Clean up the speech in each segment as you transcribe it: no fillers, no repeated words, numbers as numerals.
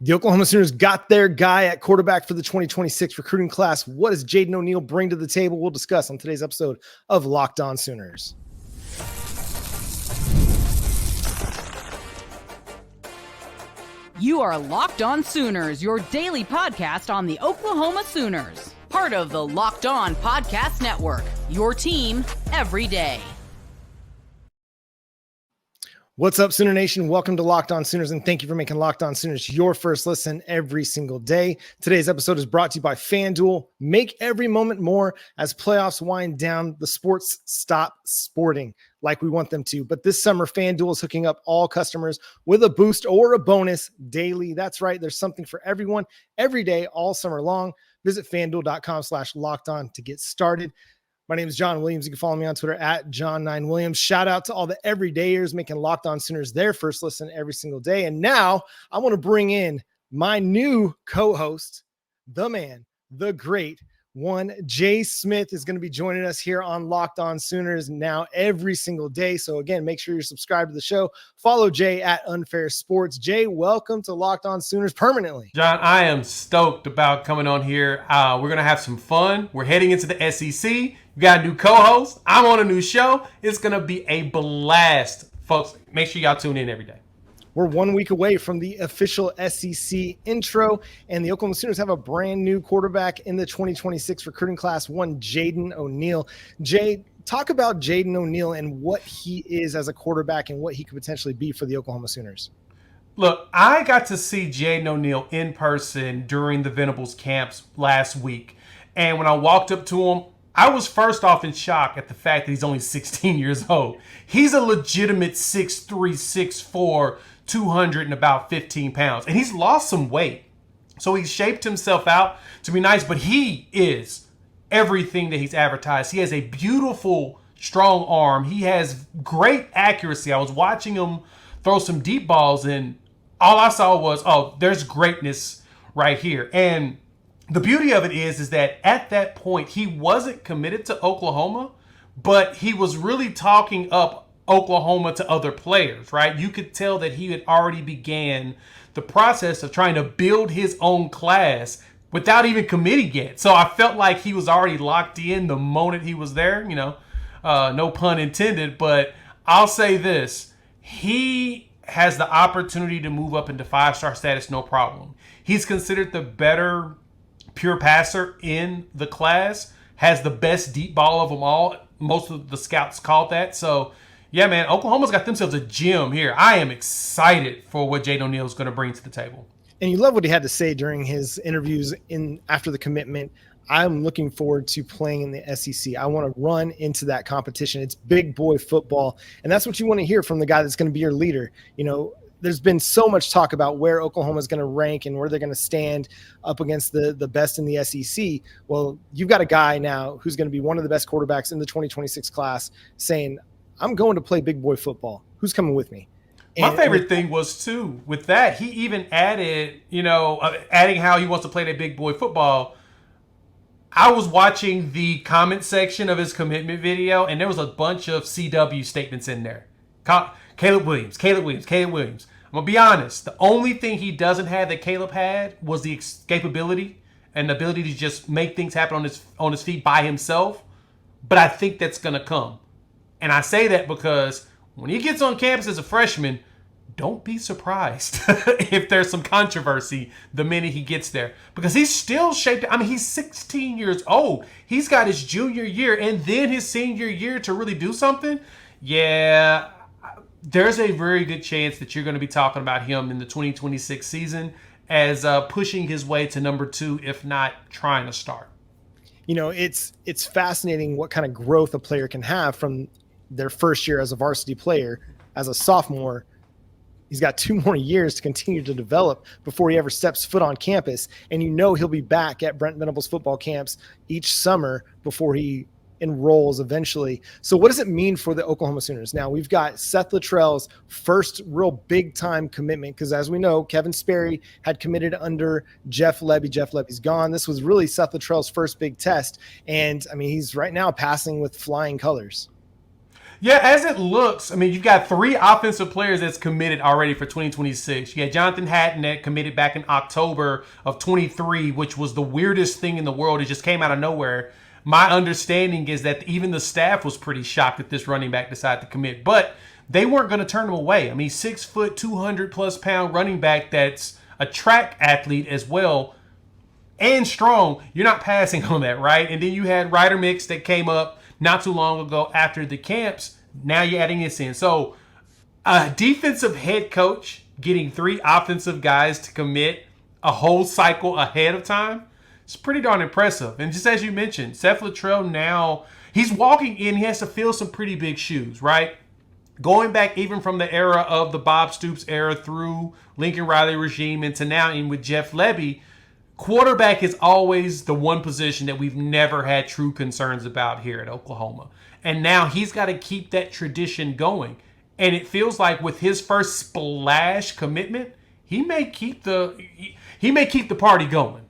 The Oklahoma Sooners got their guy at quarterback for the 2026 recruiting class. What does Jaden O'Neal bring to the table? We'll discuss on today's episode of Locked On Sooners. You are Locked On Sooners, your daily podcast on the Oklahoma Sooners. Part of the Locked On Podcast Network, your team every day. What's up, Sooner Nation? Welcome to Locked On Sooners, and thank you for making Locked On Sooners your first listen every single day. Today's episode is brought to you by FanDuel. Make every moment more as playoffs wind down. The sports stop sporting like we want them to. But this summer, FanDuel is hooking up all customers with a boost or a bonus daily. That's right. There's something for everyone every day, all summer long. Visit FanDuel.com/lockedon to get started. My name is John Williams. You can follow me on Twitter at John9Williams. Shout out to all the everydayers making Locked On Sooners their first listen every single day. And now I want to bring in my new co-host, the man, the great one. Jay Smith is going to be joining us here on Locked On Sooners now every single day. So again, make sure you're subscribed to the show. Follow Jay at Unfair Sports. Jay, welcome to Locked On Sooners permanently. John, I am stoked about coming on here. We're going to have some fun. We're heading into the SEC. We got a new co-host. I'm on a new show. It's going to be a blast. Folks, make sure y'all tune in every day. We're 1 week away from the official SEC intro, and the Oklahoma Sooners have a brand new quarterback in the 2026 recruiting class, one Jaden O'Neal. Jay, talk about Jaden O'Neal and what he is as a quarterback and what he could potentially be for the Oklahoma Sooners. Look, I got to see Jaden O'Neal in person during the Venables camps last week, and when I walked up to him, I was first off in shock at the fact that he's only 16 years old. He's a legitimate 6'3", 6'4", 200 and about 15 pounds. And he's lost some weight. So he's shaped himself out to be nice, but he is everything that he's advertised. He has a beautiful, strong arm. He has great accuracy. I was watching him throw some deep balls, and all I saw was, oh, there's greatness right here. And the beauty of it is that at that point, he wasn't committed to Oklahoma, but he was really talking up Oklahoma to other players, right? You could tell that he had already began the process of trying to build his own class without even committing yet. So I felt like he was already locked in the moment he was there, no pun intended, but I'll say this. He has the opportunity to move up into 5-star status, no problem. He's considered the better pure passer in the class, has the best deep ball of them all. Most of the scouts called that. So yeah, man, Oklahoma's got themselves a gem here. I am excited for what Jaden O'Neal is going to bring to the table. And you love what he had to say during his interviews after the commitment. I'm looking forward to playing in the SEC. I want to run into that competition. It's big boy football, and that's what you want to hear from the guy that's going to be your leader. There's been so much talk about where Oklahoma is going to rank and where they're going to stand up against the best in the SEC. Well, you've got a guy now who's going to be one of the best quarterbacks in the 2026 class saying, I'm going to play big boy football. Who's coming with me? My favorite thing was, too, with that, he even added, adding how he wants to play that big boy football. I was watching the comment section of his commitment video, and there was a bunch of CW statements in there. Caleb Williams. I'm going to be honest. The only thing he doesn't have that Caleb had was the escapability and the ability to just make things happen on his feet by himself. But I think that's going to come. And I say that because when he gets on campus as a freshman, don't be surprised if there's some controversy the minute he gets there. Because he's still shaped. I mean, he's 16 years old. He's got his junior year and then his senior year to really do something. Yeah, there's a very good chance that you're going to be talking about him in the 2026 season as pushing his way to number 2, if not trying to start. It's fascinating what kind of growth a player can have from their first year as a varsity player. As a sophomore, he's got 2 more years to continue to develop before he ever steps foot on campus. And he'll be back at Brent Venables football camps each summer before he enrolls eventually. So what does it mean for the Oklahoma Sooners? Now, we've got Seth Littrell's first real big-time commitment because, as we know, Kevin Sperry had committed under Jeff Lebby. Jeff Lebby's gone. This was really Seth Littrell's first big test. And, I mean, he's right now passing with flying colors. Yeah, as it looks, I mean, you've got 3 offensive players that's committed already for 2026. You got Jonathan Hatton that committed back in October of 23, which was the weirdest thing in the world. It just came out of nowhere. My understanding is that even the staff was pretty shocked that this running back decided to commit, but they weren't going to turn him away. I mean, 6 foot, 200 plus pound running back that's a track athlete as well and strong. You're not passing on that, right? And then you had Ryder Mix that came up not too long ago after the camps. Now you're adding this in. So a defensive head coach getting 3 offensive guys to commit a whole cycle ahead of time, it's pretty darn impressive. And just as you mentioned, Seth Littrell now, he's walking in, he has to fill some pretty big shoes, right? Going back even from the era of the Bob Stoops era through Lincoln Riley regime into now in with Jeff Lebby, quarterback is always the one position that we've never had true concerns about here at Oklahoma. And now he's got to keep that tradition going. And it feels like with his first splash commitment, he may keep the party going.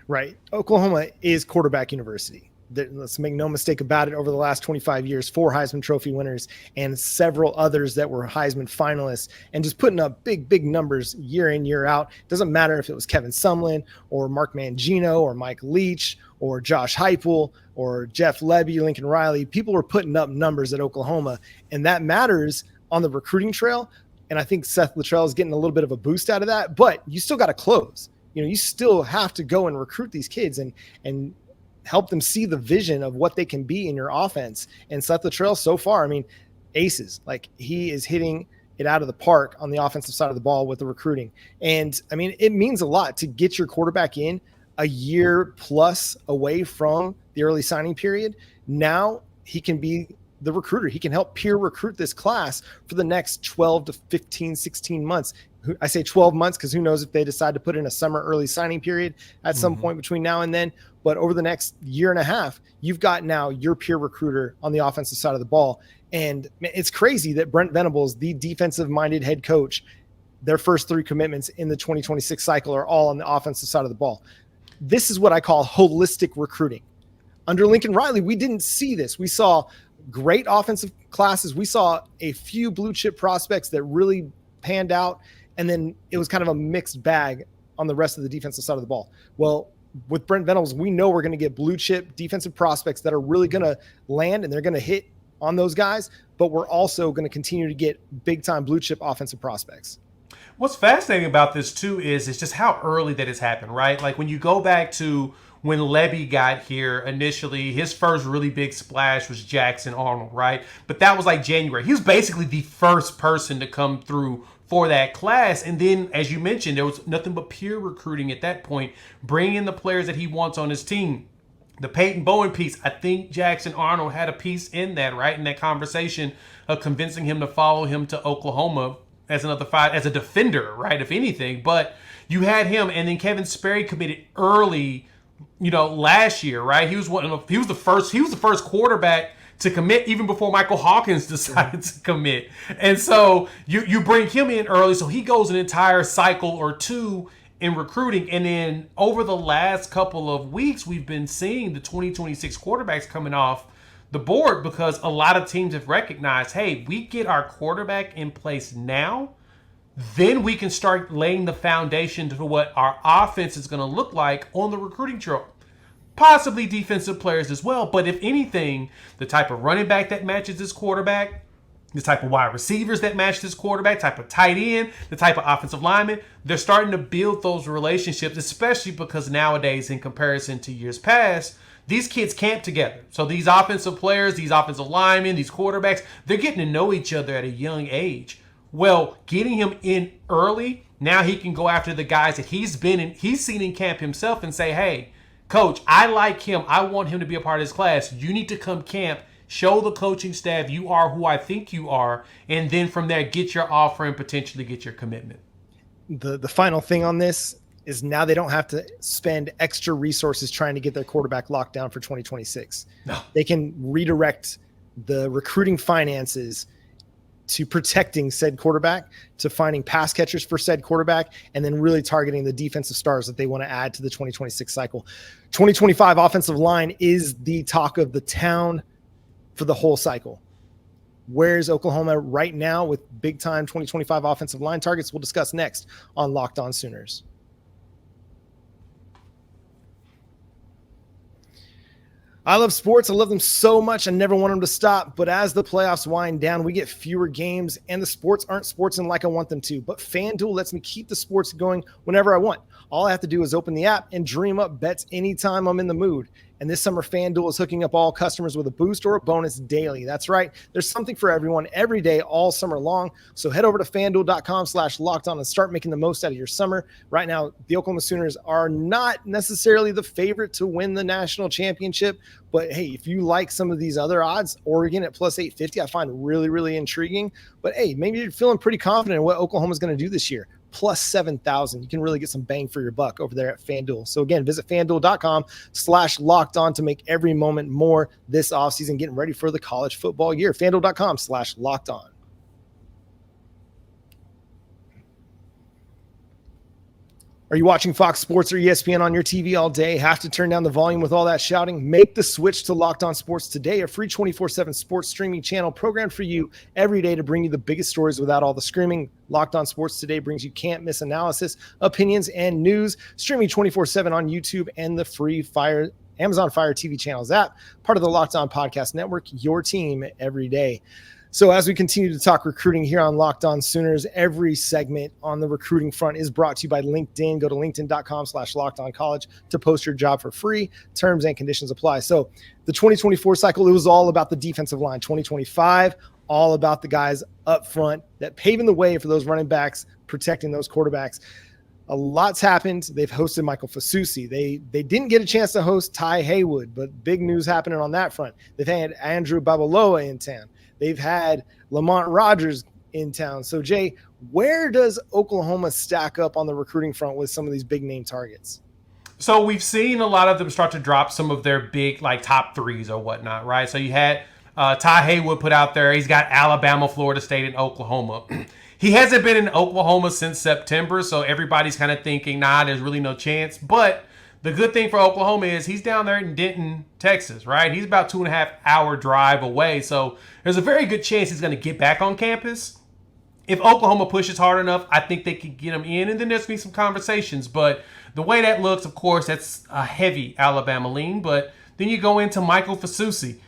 Right. Oklahoma is quarterback university. Let's make no mistake about it. Over the last 25 years, 4 Heisman Trophy winners and several others that were Heisman finalists, and just putting up big numbers year in, year out. Doesn't matter if it was Kevin Sumlin or Mark Mangino or Mike Leach or Josh Heupel or Jeff Lebby, Lincoln Riley. People were putting up numbers at Oklahoma, and that matters on the recruiting trail. And I think Seth Littrell is getting a little bit of a boost out of that, but you still got to close. You still have to go and recruit these kids and help them see the vision of what they can be in your offense. And Seth Littrell so far, I mean, aces. Like, he is hitting it out of the park on the offensive side of the ball with the recruiting. And I mean, it means a lot to get your quarterback in a year plus away from the early signing period. Now he can be the recruiter. He can help peer recruit this class for the next 12 to 15, 16 months. I say 12 months because who knows if they decide to put in a summer early signing period at some point between now and then. But over the next year and a half, you've got now your peer recruiter on the offensive side of the ball. And it's crazy that Brent Venables, the defensive-minded head coach, their first 3 commitments in the 2026 cycle are all on the offensive side of the ball. This is what I call holistic recruiting. Under Lincoln Riley, we didn't see this. We saw great offensive classes. We saw a few blue-chip prospects that really panned out, and then it was kind of a mixed bag on the rest of the defensive side of the ball. Well, with Brent Venables, we know we're going to get blue chip defensive prospects that are really going to land and they're going to hit on those guys, but we're also going to continue to get big time blue chip offensive prospects. What's fascinating about this too is it's just how early that has happened, right? Like when you go back to when Lebby got here initially, his first really big splash was Jackson Arnold, right? But that was like January. He was basically the first person to come through for that class. And then, as you mentioned, there was nothing but pure recruiting at that point, bringing in the players that he wants on his team. The Peyton Bowen piece, I think Jackson Arnold had a piece in that, right? In that conversation of convincing him to follow him to Oklahoma as as a defender, right? If anything, but you had him, and then Kevin Sperry committed early, last year, right? He was the first quarterback to commit even before Michael Hawkins decided to commit. And so you bring him in early, so he goes an entire cycle or 2 in recruiting. And then over the last couple of weeks, we've been seeing the 2026 quarterbacks coming off the board because a lot of teams have recognized, hey, we get our quarterback in place now, then we can start laying the foundation to what our offense is going to look like on the recruiting trail. Possibly defensive players as well, but if anything, the type of running back that matches this quarterback, the type of wide receivers that match this quarterback, type of tight end, the type of offensive lineman, they're starting to build those relationships, especially because nowadays, in comparison to years past, these kids camp together. So these offensive players, these offensive linemen, these quarterbacks, they're getting to know each other at a young age. Well, getting him in early, now he can go after the guys that he's seen in camp himself and say, hey, Coach, I like him. I want him to be a part of this class. You need to come camp, show the coaching staff you are who I think you are, and then from there, get your offer and potentially get your commitment. The final thing on this is now they don't have to spend extra resources trying to get their quarterback locked down for 2026. No. They can redirect the recruiting finances to protecting said quarterback, to finding pass catchers for said quarterback, and then really targeting the defensive stars that they want to add to the 2026 cycle. 2025 offensive line is the talk of the town for the whole cycle. Where's Oklahoma right now with big time 2025 offensive line targets? We'll discuss next on Locked On Sooners. I love sports. I love them so much. I never want them to stop. But as the playoffs wind down, we get fewer games and the sports aren't sportsing like I want them to. But FanDuel lets me keep the sports going whenever I want. All I have to do is open the app and dream up bets anytime I'm in the mood. And this summer, FanDuel is hooking up all customers with a boost or a bonus daily. That's right. There's something for everyone every day, all summer long. So head over to FanDuel.com/lockedon and start making the most out of your summer. Right now, the Oklahoma Sooners are not necessarily the favorite to win the national championship. But hey, if you like some of these other odds, Oregon at plus 850, I find really, really intriguing. But hey, maybe you're feeling pretty confident in what Oklahoma's going to do this year. Plus 7,000. You can really get some bang for your buck over there at FanDuel. So again, visit FanDuel.com/lockedon to make every moment more this offseason, getting ready for the college football year. FanDuel.com/lockedon. Are you watching Fox Sports or ESPN on your TV all day? Have to turn down the volume with all that shouting? Make the switch to Locked On Sports today, a free 24/7 sports streaming channel programmed for you every day to bring you the biggest stories without all the screaming. Locked On Sports today brings you can't-miss analysis, opinions, and news, streaming 24/7 on YouTube and the free Amazon Fire TV channels app, part of the Locked On Podcast Network, your team every day. So as we continue to talk recruiting here on Locked On Sooners, every segment on the recruiting front is brought to you by LinkedIn. Go to linkedin.com/lockedoncollege to post your job for free. Terms and conditions apply. So the 2024 cycle, it was all about the defensive line. 2025, all about the guys up front that paving the way for those running backs, protecting those quarterbacks. A lot's happened. They've hosted Michael Fasusi. They didn't get a chance to host Ty Haywood, but big news happening on that front. They've had Andrew Babalola in town. They've had Lamont Rogers in town. So, Jay, where does Oklahoma stack up on the recruiting front with some of these big name targets? So we've seen a lot of them start to drop some of their big, like, top threes or whatnot, right? So you had Ty Haywood put out there. He's got Alabama, Florida State, and Oklahoma. He hasn't been in Oklahoma since September, so everybody's kind of thinking, nah, there's really no chance. But the good thing for Oklahoma is he's down there in Denton, Texas, right? He's about 2.5-hour drive away. So there's a very good chance he's going to get back on campus. If Oklahoma pushes hard enough, I think they could get him in, and then there's going to be some conversations. But the way that looks, of course, that's a heavy Alabama lean. But then you go into Michael Fasusi.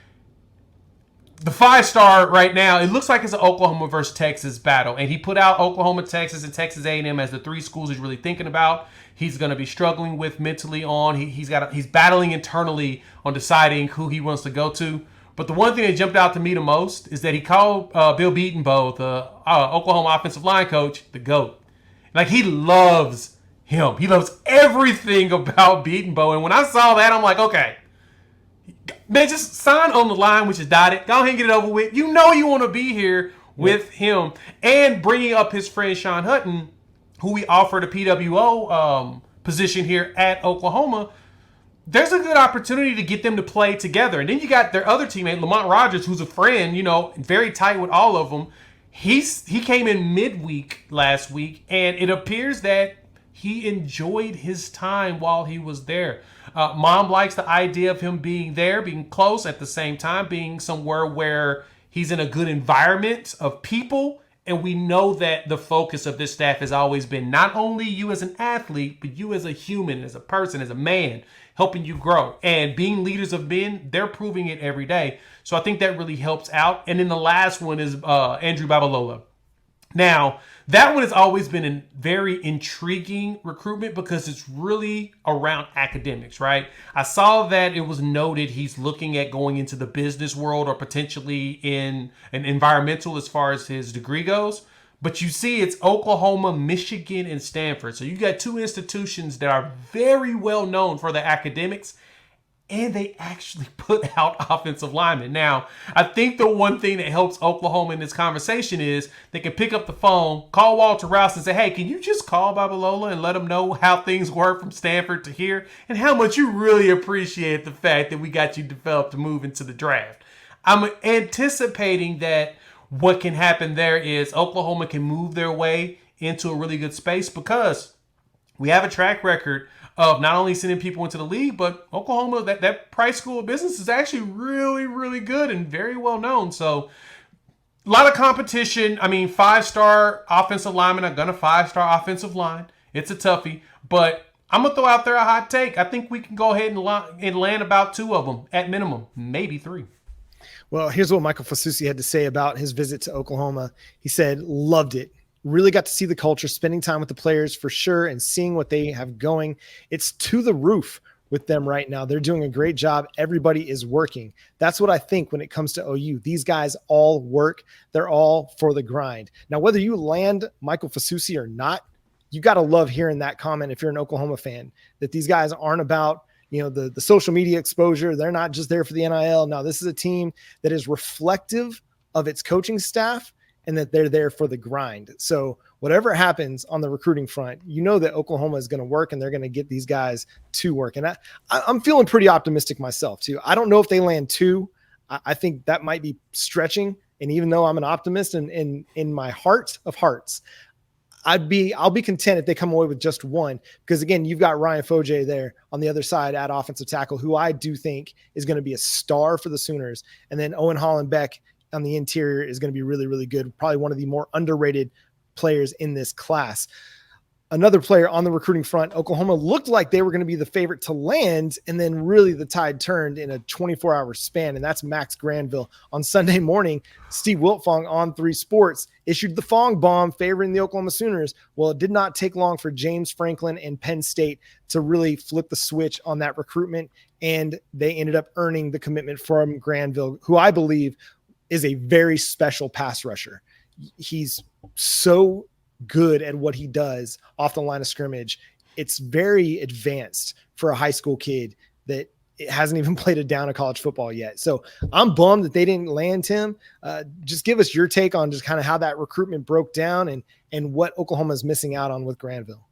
The 5-star right now, it looks like it's an Oklahoma versus Texas battle. And he put out Oklahoma, Texas, and Texas A&M as the three schools he's really thinking about. He's going to be struggling with mentally on. He's battling internally on deciding who he wants to go to. But the one thing that jumped out to me the most is that he called Bill Beatonbow, the Oklahoma offensive line coach, the GOAT. Like, he loves him. He loves everything about Beatonbow. And when I saw that, I'm like, okay, man, just sign on the line, which is dotted. Go ahead and get it over with. You know you want to be here with him. And bringing up his friend Sean Hutton, who we offered a PWO position here at Oklahoma, there's a good opportunity to get them to play together. And then you got their other teammate, Lamont Rogers, who's a friend, you know, very tight with all of them. He came in midweek last week, and it appears that he enjoyed his time while he was there. Mom likes the idea of him being there, being close, at the same time being somewhere where he's in a good environment of people. And we know that the focus of this staff has always been not only you as an athlete, but you as a human, as a person, as a man, helping you grow. And being leaders of men, they're proving it every day. So I think that really helps out. And then the last one is Andrew Babalola. Now, that one has always been a very intriguing recruitment because it's really around academics, right? I saw that it was noted he's looking at going into the business world or potentially in an environmental as far as his degree goes. But you see, it's Oklahoma, Michigan, and Stanford. So you got two institutions that are very well known for their academics, and they actually put out offensive linemen. Now, I think the one thing that helps Oklahoma in this conversation is they can pick up the phone, call Walter Rouse and say, hey, can you just call Babalola and let him know how things work from Stanford to here and how much you really appreciate the fact that we got you developed to move into the draft. I'm anticipating that what can happen there is Oklahoma can move their way into a really good space because we have a track record of not only sending people into the league, but Oklahoma, that Price School of Business is actually really, really good and very well known. So A lot of competition. I mean, 5-star offensive linemen are gonna 5-star offensive line. It's a toughie, but I'm gonna throw out there a hot take. I think we can go ahead and land about 2 of them at minimum, maybe 3. Well, here's what Michael Fasusi had to say about his visit to Oklahoma. He said, loved it. Really got to see the culture, spending time with the players for sure, and seeing what they have going. It's to the roof with them right now. They're doing a great job. Everybody is working. That's what I think when it comes to OU. These guys all work. They're all for the grind. Now, whether you land Michael Fasusi or not, you got to love hearing that comment if you're an Oklahoma fan, that these guys aren't about the social media exposure. They're not just there for the NIL. No, this is a team that is reflective of its coaching staff and that they're there for the grind. So whatever happens on the recruiting front, that Oklahoma is going to work and they're going to get these guys to work. And I'm feeling pretty optimistic myself too. I don't know if they land 2. I think that might be stretching. And even though I'm an optimist and in my heart of hearts, I'll be content if they come away with just 1, because again, you've got Ryan Foje there on the other side at offensive tackle, who I do think is going to be a star for the Sooners. And then Owen Hollenbeck on the interior is going to be really, really good. Probably one of the more underrated players in this class. Another player on the recruiting front, Oklahoma looked like they were going to be the favorite to land, and then really the tide turned in a 24-hour span, and that's Max Granville. On Sunday morning, Steve Wiltfong on 3 Sports issued the Fong bomb favoring the Oklahoma Sooners. Well, it did not take long for James Franklin and Penn State to really flip the switch on that recruitment, and they ended up earning the commitment from Granville, who I believe is a very special pass rusher. He's so good at what he does off the line of scrimmage. It's very advanced for a high school kid that hasn't even played a down of college football yet. So I'm bummed that they didn't land him. Just give us your take on just kind of how that recruitment broke down and what Oklahoma is missing out on with Granville.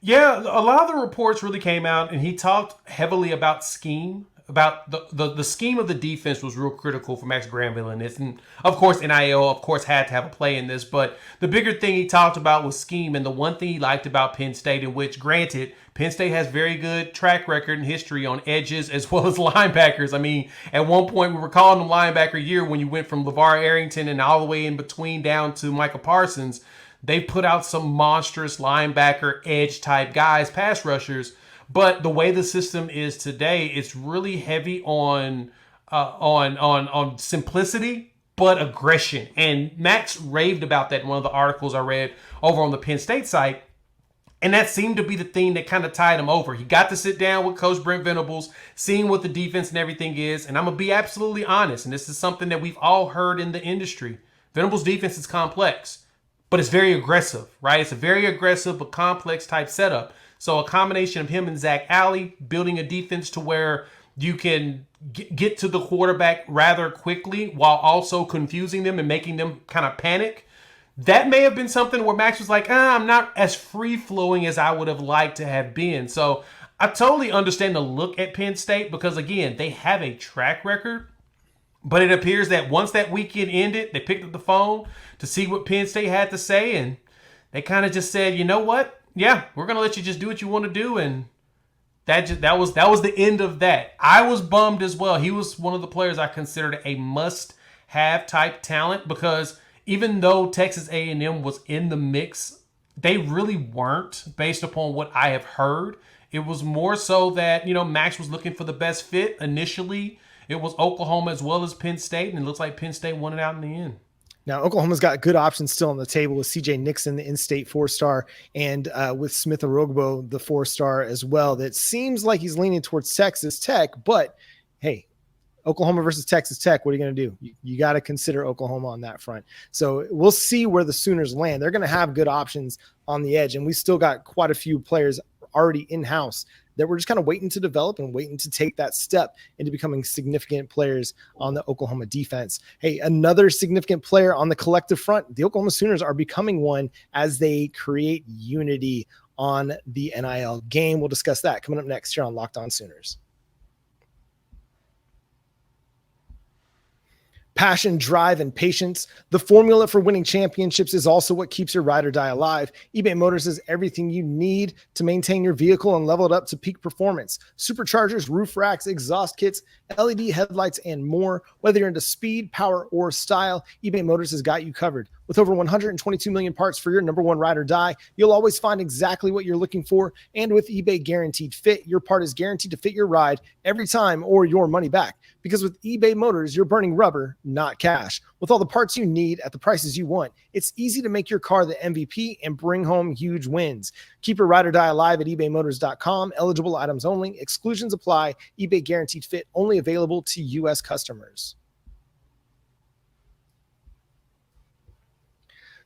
Yeah, a lot of the reports really came out, and he talked heavily about scheme. About the scheme of the defense was real critical for Max Granville in this. And of course, NIL, of course, had to have a play in this. But the bigger thing he talked about was scheme. And the one thing he liked about Penn State, in which, granted, Penn State has very good track record and history on edges as well as linebackers. I mean, at one point, we were calling them linebacker year when you went from LeVar Arrington and all the way in between down to Michael Parsons. They put out some monstrous linebacker edge type guys, pass rushers. But the way the system is today, it's really heavy on simplicity, but aggression. And Max raved about that in one of the articles I read over on the Penn State site. And that seemed to be the thing that kind of tied him over. He got to sit down with Coach Brent Venables, seeing what the defense and everything is. And I'm going to be absolutely honest, and this is something that we've all heard in the industry. Venables' defense is complex, but it's very aggressive, right? It's a very aggressive but complex type setup. So a combination of him and Zach Alley building a defense to where you can get to the quarterback rather quickly while also confusing them and making them kind of panic. That may have been something where Max was like, I'm not as free-flowing as I would have liked to have been. So I totally understand the look at Penn State because, again, they have a track record. But it appears that once that weekend ended, they picked up the phone to see what Penn State had to say, and they kind of just said, you know what? Yeah, we're going to let you just do what you want to do. And that was the end of that. I was bummed as well. He was one of the players I considered a must-have type talent because even though Texas A&M was in the mix, they really weren't based upon what I have heard. It was more so that, Max was looking for the best fit. Initially, it was Oklahoma as well as Penn State, and it looks like Penn State won it out in the end. Now, Oklahoma's got good options still on the table with CJ Nixon, the in-state 4-star, and with Smith Orogbo, the 4-star as well. That seems like he's leaning towards Texas Tech, but hey, Oklahoma versus Texas Tech, what are you going to do? You got to consider Oklahoma on that front. So we'll see where the Sooners land. They're going to have good options on the edge, and we still got quite a few players already in-house that we're just kind of waiting to develop and waiting to take that step into becoming significant players on the Oklahoma defense. Hey, another significant player on the collective front, the Oklahoma Sooners are becoming one as they create unity on the NIL game. We'll discuss that coming up next here on Locked On Sooners. Passion, drive, and patience. The formula for winning championships is also what keeps your ride or die alive. eBay Motors is everything you need to maintain your vehicle and level it up to peak performance. Superchargers, roof racks, exhaust kits, LED headlights, and more. Whether you're into speed, power, or style, eBay Motors has got you covered. With over 122 million parts for your number one ride or die, you'll always find exactly what you're looking for. And with eBay Guaranteed Fit, your part is guaranteed to fit your ride every time or your money back. Because with eBay Motors, you're burning rubber, not cash. With all the parts you need at the prices you want, it's easy to make your car the MVP and bring home huge wins. Keep your ride or die alive at ebaymotors.com. Eligible items only. Exclusions apply. eBay Guaranteed Fit only available to U.S. customers.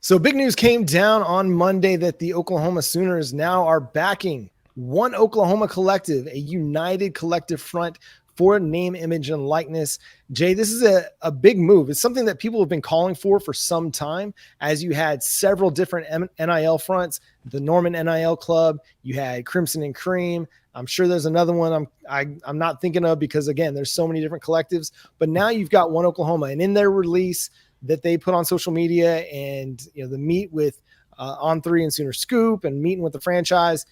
So big news came down on Monday that the Oklahoma Sooners now are backing 1Oklahoma Collective, a united collective front for name, image, and likeness. Jay, this is a big move. It's something that people have been calling for some time, as you had several different NIL fronts, the Norman NIL Club, you had Crimson and Cream. I'm sure there's another one I'm not thinking of because, again, there's so many different collectives. But now you've got 1Oklahoma, and in their release that they put on social media and the meet with On3 and Sooner Scoop and meeting with the franchise,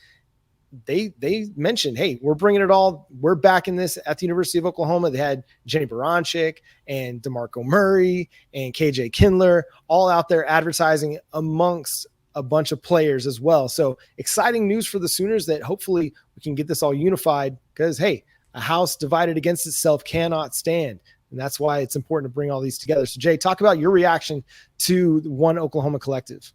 they mentioned, hey, we're bringing it all. We're backing this at the University of Oklahoma. They had Jenny Baranchik and DeMarco Murray and KJ Kindler all out there advertising amongst a bunch of players as well. So exciting news for the Sooners that hopefully we can get this all unified because, hey, a house divided against itself cannot stand. And that's why it's important to bring all these together. So, Jay, talk about your reaction to 1Oklahoma Collective.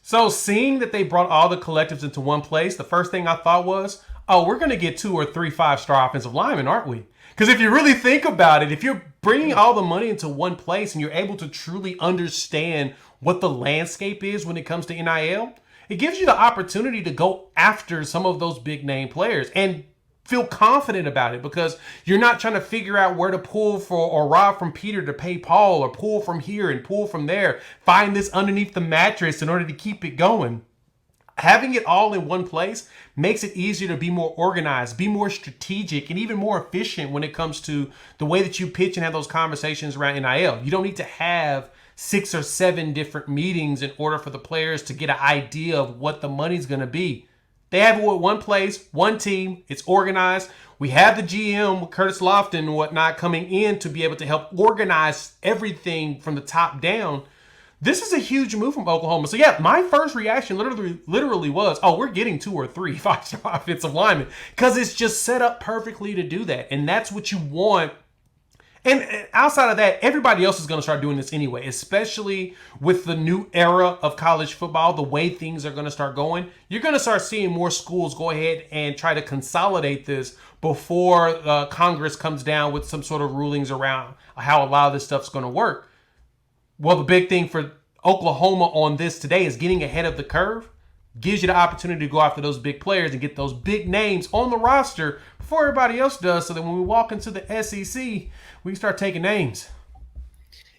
So seeing that they brought all the collectives into one place, the first thing I thought was, oh, we're going to get 2 or 3 5-star offensive linemen, aren't we? Because if you really think about it, if you're bringing all the money into one place and you're able to truly understand what the landscape is when it comes to NIL, it gives you the opportunity to go after some of those big name players and feel confident about it because you're not trying to figure out where to pull for or rob from Peter to pay Paul or pull from here and pull from there. Find this underneath the mattress in order to keep it going. Having it all in one place makes it easier to be more organized, be more strategic, and even more efficient when it comes to the way that you pitch and have those conversations around NIL. You don't need to have 6 or 7 different meetings in order for the players to get an idea of what the money's going to be. They have it with one place, one team. It's organized. We have the GM, Curtis Lofton and whatnot, coming in to be able to help organize everything from the top down. This is a huge move from Oklahoma. So, yeah, my first reaction literally was, oh, we're getting 2 or 3 5-star offensive linemen because it's just set up perfectly to do that. And that's what you want. And outside of that, everybody else is going to start doing this anyway, especially with the new era of college football, the way things are going to start going. You're going to start seeing more schools go ahead and try to consolidate this before Congress comes down with some sort of rulings around how a lot of this stuff's going to work. Well, the big thing for Oklahoma on this today is getting ahead of the curve. Gives you the opportunity to go after those big players and get those big names on the roster before everybody else does, so that when we walk into the SEC, we can start taking names.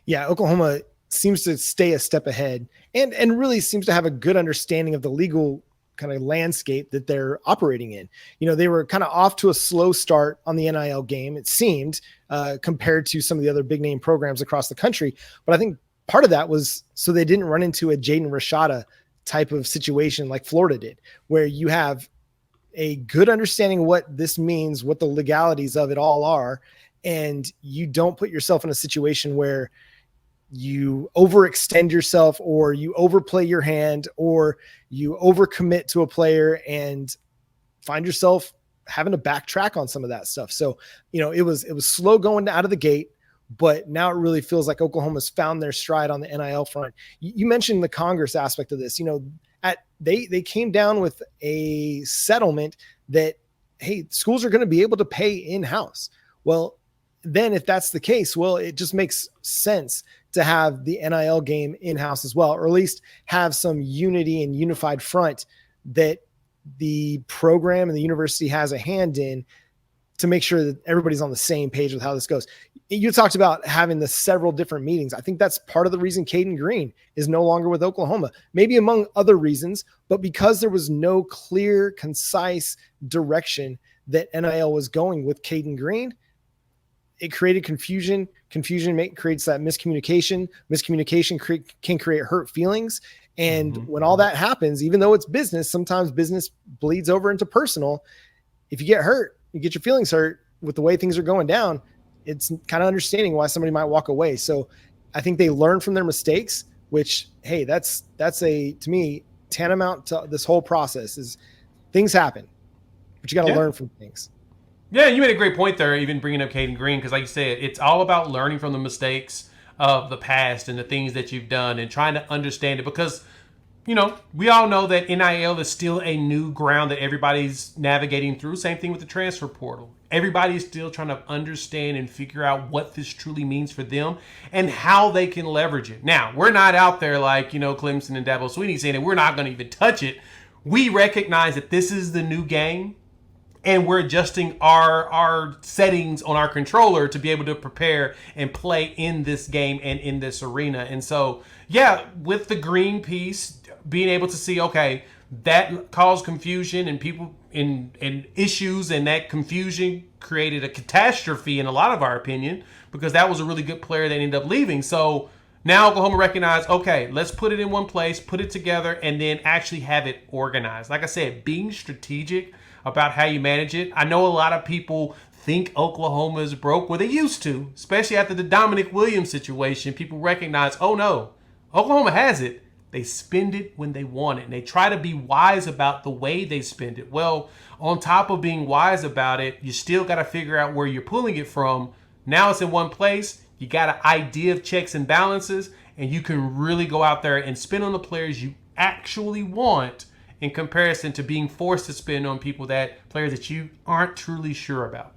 Yeah, Oklahoma seems to stay a step ahead and really seems to have a good understanding of the legal kind of landscape that they're operating in. They were kind of off to a slow start on the NIL game, it seemed, compared to some of the other big name programs across the country. But I think part of that was so they didn't run into a Jaden Rashada type of situation like Florida did, where you have a good understanding of what this means, what the legalities of it all are, and you don't put yourself in a situation where you overextend yourself or you overplay your hand or you overcommit to a player and find yourself having to backtrack on some of that stuff. So, it was slow going out of the gate, but now it really feels like Oklahoma's found their stride on the NIL front. You mentioned the Congress aspect of this. They came down with a settlement that, hey, schools are going to be able to pay in-house. Well, then if that's the case, it just makes sense to have the NIL game in-house as well, or at least have some unity and unified front that the program and the university has a hand in to make sure that everybody's on the same page with how this goes. You talked about having the several different meetings. I think that's part of the reason Caden Green is no longer with Oklahoma, maybe among other reasons, but because there was no clear, concise direction that NIL was going with Caden Green, it created confusion. Confusion creates that miscommunication. Miscommunication can create hurt feelings. And when all that happens, even though it's business, sometimes business bleeds over into personal. If you get hurt, you get your feelings hurt with the way things are going down, it's kind of understanding why somebody might walk away. So I think they learn from their mistakes, which, hey, that's to me, tantamount to this whole process is things happen, but you got to learn from things. Yeah, you made a great point there, even bringing up Caden Green, because like you said, it's all about learning from the mistakes of the past and the things that you've done and trying to understand it, because we all know that NIL is still a new ground that everybody's navigating through. Same thing with the transfer portal. Everybody's still trying to understand and figure out what this truly means for them and how they can leverage it. Now, we're not out there like, Clemson and Dabo Swinney saying that we're not going to even touch it. We recognize that this is the new game, and we're adjusting our settings on our controller to be able to prepare and play in this game and in this arena. And so, yeah, with the green piece, being able to see, okay, that caused confusion and people in issues, and that confusion created a catastrophe in a lot of our opinion, because that was a really good player that ended up leaving. So now Oklahoma recognized, okay, let's put it in one place, put it together, and then actually have it organized. Like I said, being strategic about how you manage it. I know a lot of people think Oklahoma is broke. Well, they used to, especially after the Dominic Williams situation. People recognize, oh no, Oklahoma has it. They spend it when they want it, and they try to be wise about the way they spend it. Well, on top of being wise about it, you still got to figure out where you're pulling it from. Now it's in one place. You got an idea of checks and balances, and you can really go out there and spend on the players you actually want, in comparison to being forced to spend on players that you aren't truly sure about.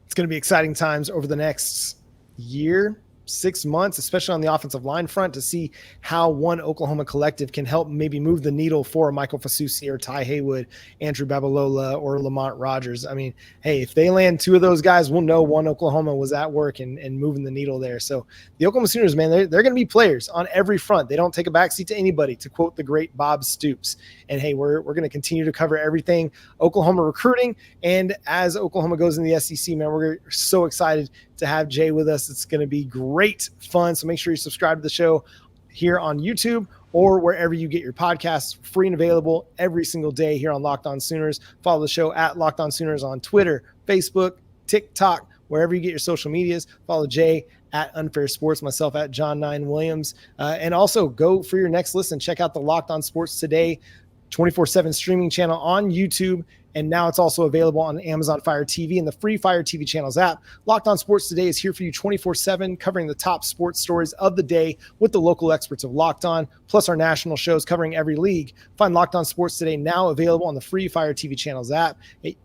It's going to be exciting times over the next year, 6 months, especially on the offensive line front, to see how one Oklahoma collective can help maybe move the needle for Michael Fasusi or Ty Haywood, Andrew Babalola, or Lamont Rogers. I mean, hey, if they land two of those guys, we'll know one Oklahoma was at work and moving the needle there. So the Oklahoma Sooners, man, they're going to be players on every front. They don't take a backseat to anybody, to quote the great Bob Stoops. And hey, we're going to continue to cover everything Oklahoma recruiting. And as Oklahoma goes in the SEC, man, we're so excited to have Jay with us. It's going to be great fun. So make sure you subscribe to the show here on YouTube or wherever you get your podcasts, free and available every single day here on Locked On Sooners. Follow the show at Locked On Sooners on Twitter, Facebook, TikTok, wherever you get your social medias. Follow Jay at Unfair Sports, myself at John 9 Williams. And also go for your next listen. Check out the Locked On Sports Today 24/7 streaming channel on YouTube. And now it's also available on Amazon Fire TV and the free Fire TV channels app. Locked On Sports Today is here for you 24/7, covering the top sports stories of the day with the local experts of Locked On, plus our national shows covering every league. Find Locked On Sports Today now available on the free Fire TV channels app.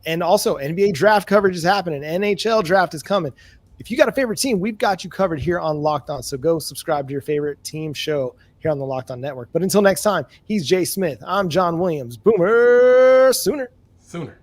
And also NBA draft coverage is happening. NHL draft is coming. If you got a favorite team, we've got you covered here on Locked On. So go subscribe to your favorite team show here on the Locked On Network. But until next time, he's Jay Smith. I'm John Williams. Boomer Sooner. Sooner.